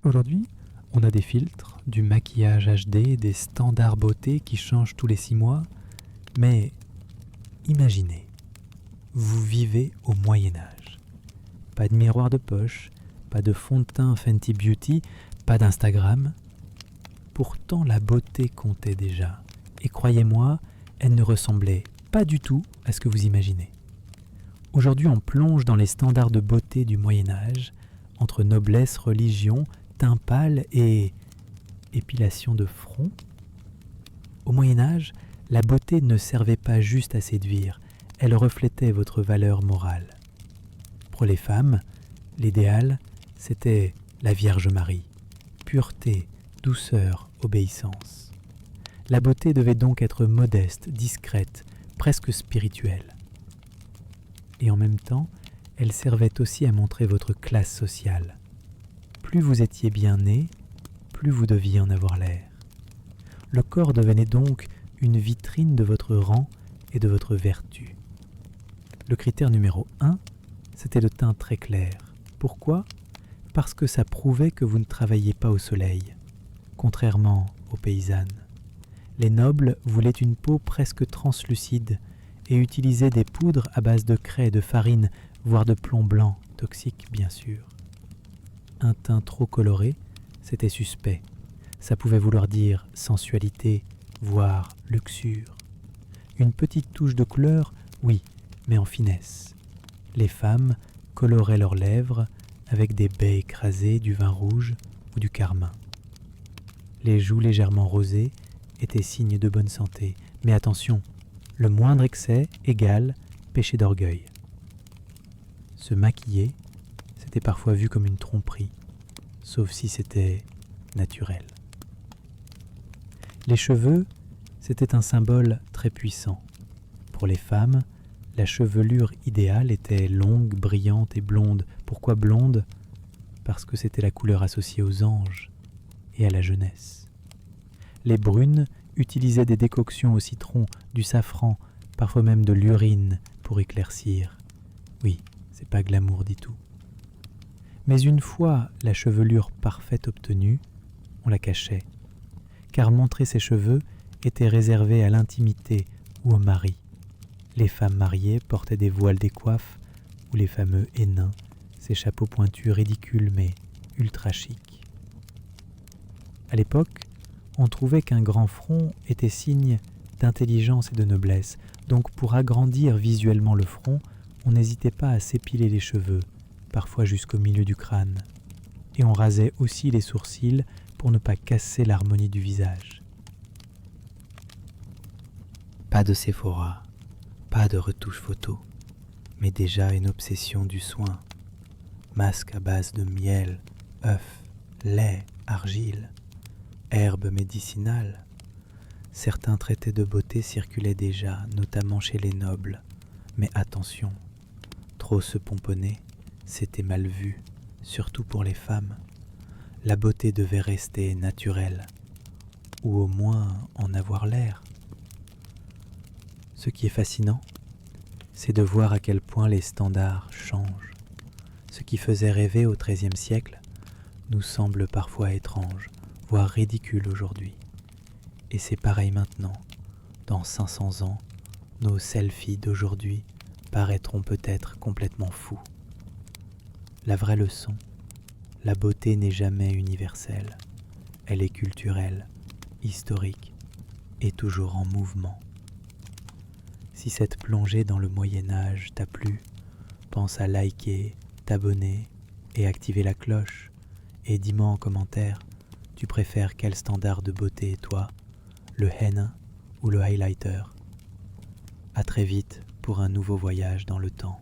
Aujourd'hui, on a des filtres, du maquillage HD, des standards beauté qui changent tous les 6 mois, mais imaginez, vous vivez au Moyen-Âge. Pas de miroir de poche, pas de fond de teint Fenty Beauty, pas d'Instagram. Pourtant la beauté comptait déjà, et croyez-moi, elle ne ressemblait pas du tout à ce que vous imaginez. Aujourd'hui on plonge dans les standards de beauté du Moyen-Âge, entre noblesse, religion, teint pâle et épilation de front. Au Moyen-Âge, la beauté ne servait pas juste à séduire, elle reflétait votre valeur morale. Pour les femmes, l'idéal, c'était la Vierge Marie, pureté, douceur, obéissance. La beauté devait donc être modeste, discrète, presque spirituelle. Et en même temps, elle servait aussi à montrer votre classe sociale. Plus vous étiez bien né, plus vous deviez en avoir l'air. Le corps devenait donc une vitrine de votre rang et de votre vertu. Le critère numéro 1, c'était le teint très clair. Pourquoi ? Parce que ça prouvait que vous ne travailliez pas au soleil, contrairement aux paysannes. Les nobles voulaient une peau presque translucide et utilisaient des poudres à base de craie, de farine, voire de plomb blanc, toxique bien sûr. Un teint trop coloré, c'était suspect. Ça pouvait vouloir dire sensualité, voire luxure. Une petite touche de couleur, oui, mais en finesse. Les femmes coloraient leurs lèvres avec des baies écrasées, du vin rouge ou du carmin. Les joues légèrement rosées étaient signe de bonne santé, mais attention, le moindre excès égale péché d'orgueil. Se maquiller, c'était parfois vu comme une tromperie, sauf si c'était naturel. Les cheveux, c'était un symbole très puissant. Pour les femmes, la chevelure idéale était longue, brillante et blonde. Pourquoi blonde ? Parce que c'était la couleur associée aux anges et à la jeunesse. Les brunes utilisaient des décoctions au citron, du safran, parfois même de l'urine pour éclaircir. Oui, c'est pas glamour du tout. Mais une fois la chevelure parfaite obtenue, on la cachait, car montrer ses cheveux était réservé à l'intimité ou au mari. Les femmes mariées portaient des voiles décoiffes ou les fameux énains, ces chapeaux pointus ridicules mais ultra chics. À l'époque, on trouvait qu'un grand front était signe d'intelligence et de noblesse, donc pour agrandir visuellement le front, on n'hésitait pas à s'épiler les cheveux, parfois jusqu'au milieu du crâne, et on rasait aussi les sourcils pour ne pas casser l'harmonie du visage. Pas de Sephora, pas de retouche photo, mais déjà une obsession du soin. Masque à base de miel, œufs, lait, argile, herbes médicinales. Certains traités de beauté circulaient déjà, notamment chez les nobles. Mais attention, trop se pomponner, c'était mal vu, surtout pour les femmes. La beauté devait rester naturelle, ou au moins en avoir l'air. Ce qui est fascinant, c'est de voir à quel point les standards changent. Ce qui faisait rêver au XIIIe siècle nous semble parfois étrange, voire ridicule aujourd'hui. Et c'est pareil maintenant. Dans 500 ans, nos selfies d'aujourd'hui paraîtront peut-être complètement fous. La vraie leçon, la beauté n'est jamais universelle. Elle est culturelle, historique et toujours en mouvement. Si cette plongée dans le Moyen-Âge t'a plu, pense à liker, t'abonner et activer la cloche. Et dis-moi en commentaire, tu préfères quel standard de beauté toi, le henna ou le highlighter ? À très vite pour un nouveau voyage dans le temps.